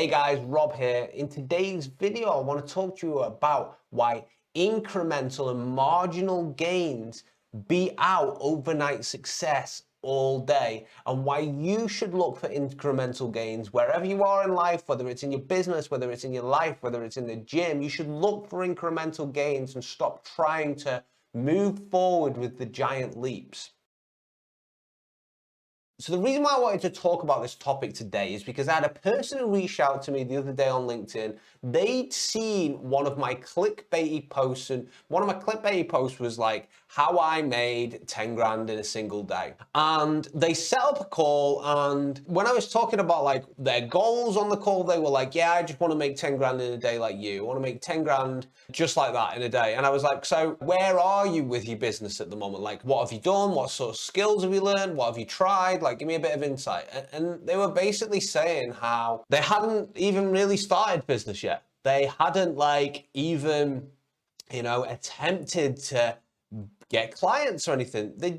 Hey guys, Rob here. In today's video, I want to talk to you about why incremental and marginal gains beat out overnight success all day, and why you should look for incremental gains wherever you are in life, whether it's in your business, whether it's in your life, whether it's in the gym. You should look for incremental gains and stop trying to move forward with the giant leaps. So the reason why I wanted to talk about this topic today is because I had a person who reached out to me the other day on LinkedIn. They'd seen one of my clickbaity posts, and one of my clickbaity posts was like, how I made 10 grand in a single day. And they set up a call, and when I was talking about like their goals on the call, they were like, yeah, I just want to make 10 grand in a day like you. I want to make 10 grand just like that in a day. And I was like, so where are you with your business at the moment? Like, what have you done? What sort of skills have you learned? What have you tried? Like, give me a bit of insight. And they were basically saying how they hadn't even really started business yet. They hadn't like even, attempted to get clients or anything. They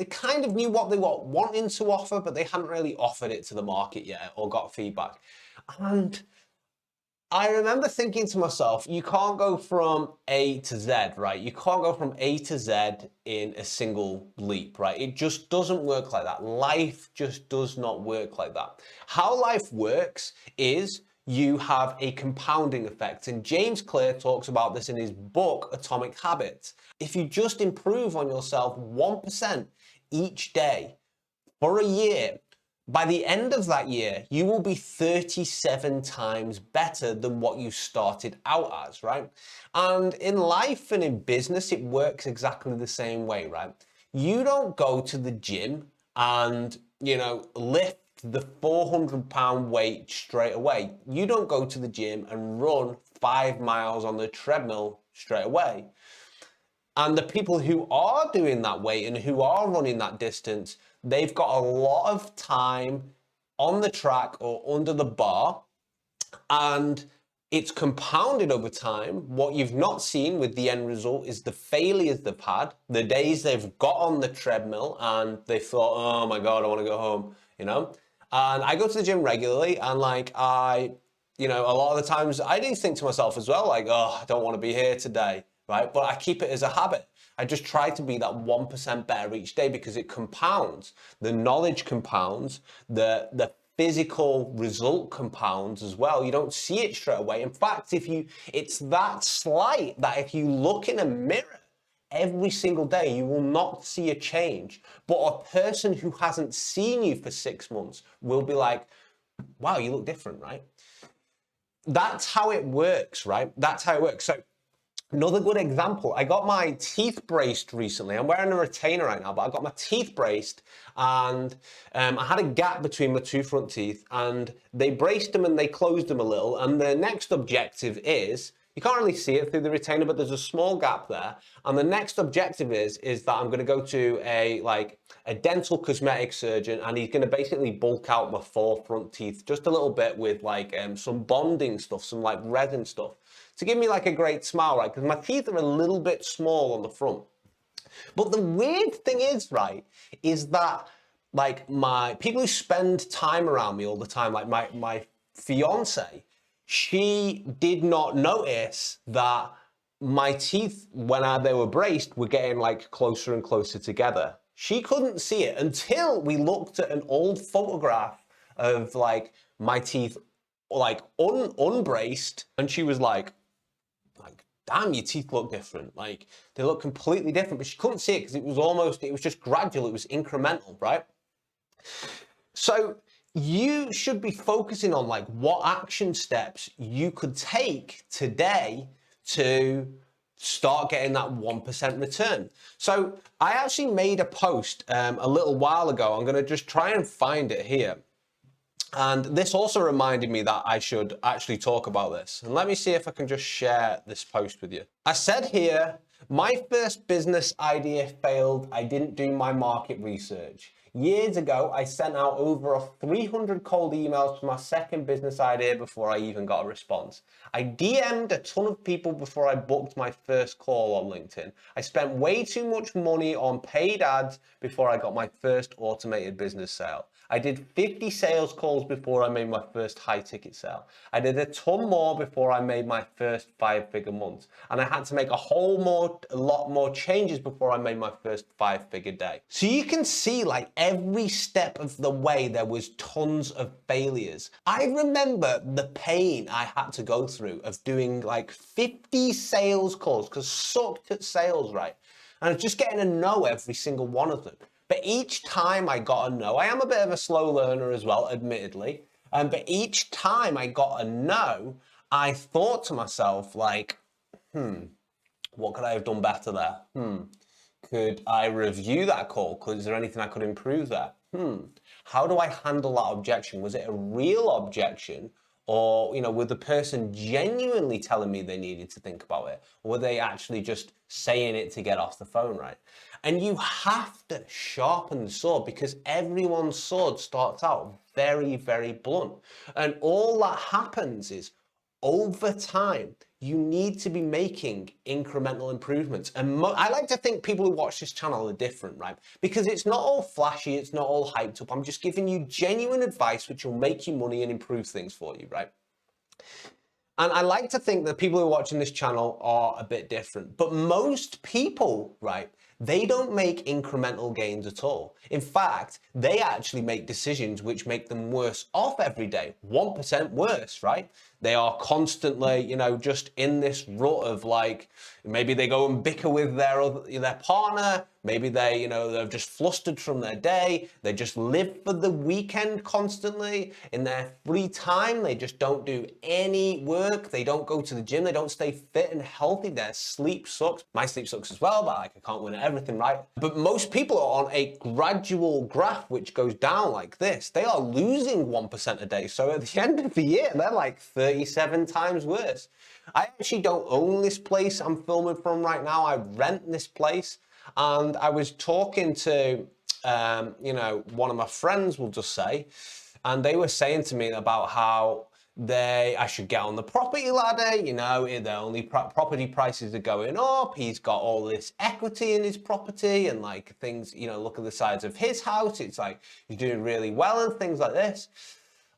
kind of knew what they were wanting to offer, but they hadn't really offered it to the market yet or got feedback. And I remember thinking to myself, you can't go from A to Z, right? You can't go from A to Z in a single leap, right? It just doesn't work like that. Life just does not work like that. How life works is you have a compounding effect. And James Clear talks about this in his book, Atomic Habits. If you just improve on yourself 1% each day for a year, by the end of that year, you will be 37 times better than what you started out as, right? And in life and in business, it works exactly the same way, right? You don't go to the gym and, lift the 400-pound weight straight away. You don't go to the gym and run 5 miles on the treadmill straight away. And the people who are doing that weight and who are running that distance, they've got a lot of time on the track or under the bar, and it's compounded over time. What you've not seen with the end result is the failures they've had, the days they've got on the treadmill and they thought, oh my God, I want to go home, And I go to the gym regularly, and a lot of the times I do think to myself as well, like, oh, I don't want to be here today. Right? But I keep it as a habit. I just try to be that 1% better each day because it compounds. The knowledge compounds, the physical result compounds as well. You don't see it straight away. In fact, it's that slight that if you look in a mirror every single day, you will not see a change. But a person who hasn't seen you for 6 months will be like, wow, you look different, right? That's how it works, right? That's how it works. So another good example, I got my teeth braced recently. I'm wearing a retainer right now, but I got my teeth braced, and I had a gap between my two front teeth, and they braced them and they closed them a little. And the next objective is, you can't really see it through the retainer, but there's a small gap there. And the next objective is that I'm going to go to a dental cosmetic surgeon, and he's going to basically bulk out my 4 front teeth just a little bit with some bonding stuff, some resin stuff, to give me a great smile, right? Because my teeth are a little bit small on the front. But the weird thing is, right, is that my people who spend time around me all the time, like my fiance, she did not notice that my teeth, when they were braced, were getting closer and closer together. She couldn't see it until we looked at an old photograph of my teeth unbraced, and she was like, damn, your teeth look different. They look completely different, but she couldn't see it because it was just gradual. It was incremental, right? So you should be focusing on what action steps you could take today to start getting that 1% return. So I actually made a post a little while ago. I'm going to just try and find it here. And this also reminded me that I should actually talk about this. And let me see if I can just share this post with you. I said here, my first business idea failed. I didn't do my market research. Years ago, I sent out over 300 cold emails for my second business idea before I even got a response. I DM'd a ton of people before I booked my first call on LinkedIn. I spent way too much money on paid ads before I got my first automated business sale. I did 50 sales calls before I made my first high ticket sale. I did a ton more before I made my first 5-figure month. And I had to make a lot more changes before I made my first 5-figure day. So you can see like every step of the way there was tons of failures. I remember the pain I had to go through of doing like 50 sales calls because sucked at sales, right? And just getting a no every single one of them. But each time I got a no, I am a bit of a slow learner as well, admittedly. But each time I got a no, I thought to myself like, what could I have done better there? Could I review that call? Is there anything I could improve there? How do I handle that objection? Was it a real objection? Or, were the person genuinely telling me they needed to think about it? Or were they actually just saying it to get off the phone, right? And you have to sharpen the sword because everyone's sword starts out very, very blunt. And all that happens is over time, you need to be making incremental improvements. And I like to think people who watch this channel are different, right? Because it's not all flashy, it's not all hyped up. I'm just giving you genuine advice which will make you money and improve things for you, right? And I like to think that people who are watching this channel are a bit different. But most people, right, they don't make incremental gains at all. In fact, they actually make decisions which make them worse off every day, 1% worse, right? They are constantly, just in this rut of like, maybe they go and bicker with their partner, maybe they're just flustered from their day, they just live for the weekend constantly. In their free time, they just don't do any work, they don't go to the gym, they don't stay fit and healthy, their sleep sucks. My sleep sucks as well, but like I can't win at everything, right? But most people are on a gradual graph which goes down like this. They are losing 1% a day. So at the end of the year, they're like 37 times worse. I actually don't own this place I'm filming from right now. I rent this place. And I was talking to, one of my friends, we'll just say, and they were saying to me about how I should get on the property ladder, the only property prices are going up, he's got all this equity in his property and like things, look at the size of his house, it's like he's doing really well and things like this.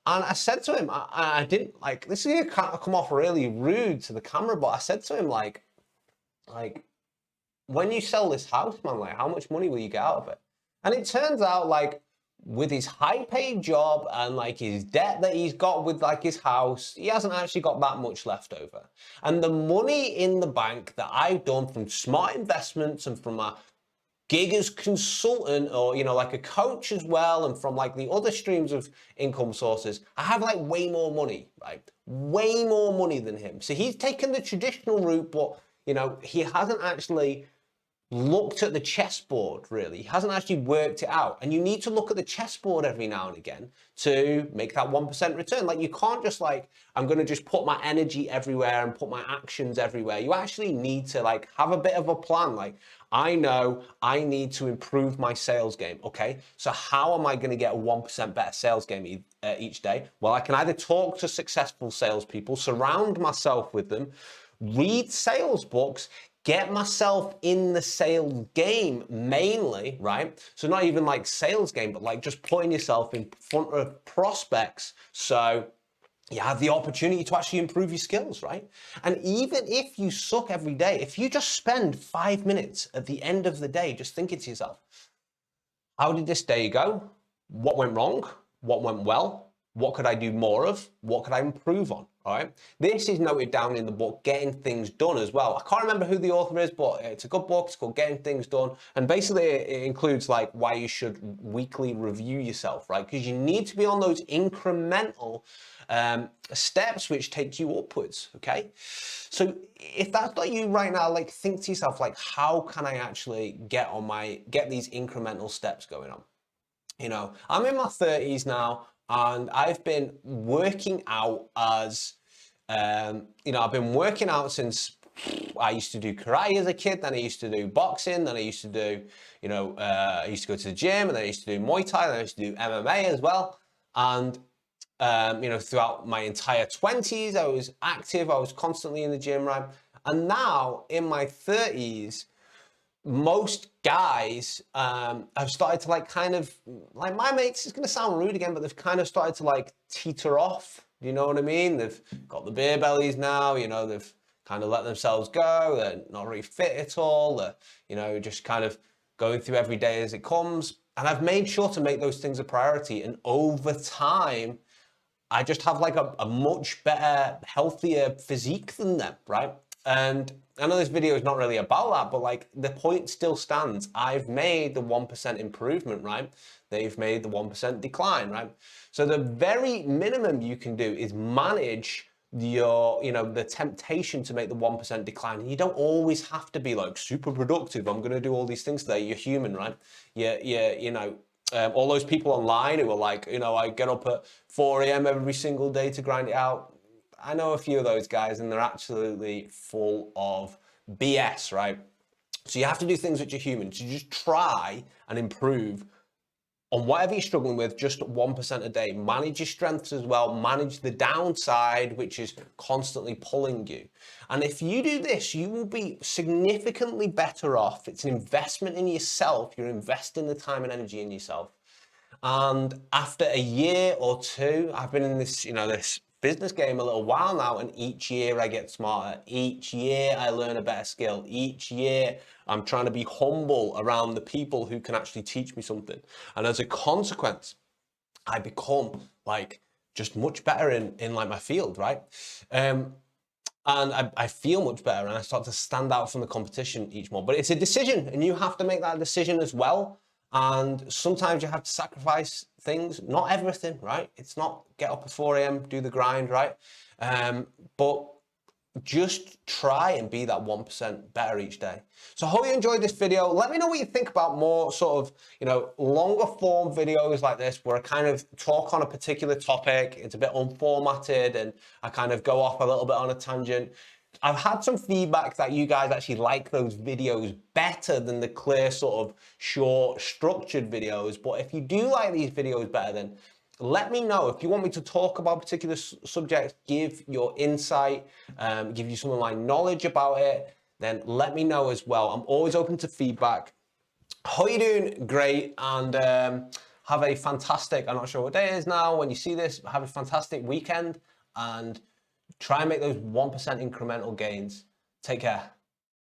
And I said to him, I didn't like, this is going to come off really rude to the camera, but I said to him like, when you sell this house, man, like how much money will you get out of it? And it turns out like with his high paid job and like his debt that he's got with like his house, he hasn't actually got that much left over. And the money in the bank that I've done from smart investments and from a gig as consultant or, like a coach as well, and from like the other streams of income sources, I have like way more money, right? Way more money than him. So he's taken the traditional route, but he hasn't actually looked at the chessboard, really. He hasn't actually worked it out. And you need to look at the chessboard every now and again to make that 1% return. Like you can't just like, I'm going to just put my energy everywhere and put my actions everywhere. You actually need to like have a bit of a plan. Like I know I need to improve my sales game. Okay. So how am I going to get a 1% better sales game each day? Well, I can either talk to successful salespeople, surround myself with them, read sales books, get myself in the sales game mainly, right? So not even like sales game, but like just putting yourself in front of prospects. So you have the opportunity to actually improve your skills, right? And even if you suck every day, if you just spend 5 minutes at the end of the day, just thinking to yourself, how did this day go? What went wrong? What went well? What could I do more of? What could I improve on? All right. This is noted down in the book, Getting Things Done as well. I can't remember who the author is, but it's a good book. It's called Getting Things Done. And basically it includes like why you should weekly review yourself, right? Because you need to be on those incremental steps which take you upwards. Okay. So if that's not you right now, like think to yourself, like, how can I actually get these incremental steps going on? I'm in my 30s now. And I've been working out I've been working out since I used to do karate as a kid, then I used to do boxing, then I used to do, I used to go to the gym, and then I used to do Muay Thai, then I used to do MMA as well. And, throughout my entire 20s, I was active, I was constantly in the gym, right? And now in my 30s, most guys have started to like kind of, like my mates, it's going to sound rude again, but they've kind of started to like teeter off. Do you know what I mean? They've got the beer bellies now, you know, they've kind of let themselves go. They're not really fit at all. They're, you know, just kind of going through every day as it comes. And I've made sure to make those things a priority. And over time, I just have like a much better, healthier physique than them, right? And I know this video is not really about that, but like the point still stands. I've made the 1% improvement, right? They've made the 1% decline, right? So the very minimum you can do is manage your, you know, the temptation to make the 1% decline. And you don't always have to be like super productive. I'm going to do all these things today. You're human, right? You know, all those people online who are like, you know, I get up at 4 a.m. every single day to grind it out. I know a few of those guys and they're absolutely full of BS, right? So you have to do things which are human. So just try and improve on whatever you're struggling with, just 1% a day. Manage your strengths as well. Manage the downside, which is constantly pulling you. And if you do this, you will be significantly better off. It's an investment in yourself. You're investing the time and energy in yourself. And after a year or two, I've been in this, you know, this business game a little while now, and each year I get smarter. Each year I learn a better skill. Each year I'm trying to be humble around the people who can actually teach me something. And as a consequence, I become like just much better in like my field, right? And I feel much better and I start to stand out from the competition each month. But it's a decision and you have to make that decision as well. And sometimes you have to sacrifice things, not everything, right? It's not get up at 4 a.m., do the grind, right? But just try and be that 1% better each day. So I hope you enjoyed this video. Let me know what you think about more sort of, you know, longer form videos like this where I kind of talk on a particular topic. It's a bit unformatted and I kind of go off a little bit on a tangent. I've had some feedback that you guys actually like those videos better than the clear sort of short structured videos. But if you do like these videos better, then let me know. If you want me to talk about particular subjects, give your insight, give you some of my knowledge about it, then let me know as well. I'm always open to feedback. Hope you're doing great and have a fantastic, I'm not sure what day it is now when you see this, have a fantastic weekend and try and make those 1% incremental gains. Take care.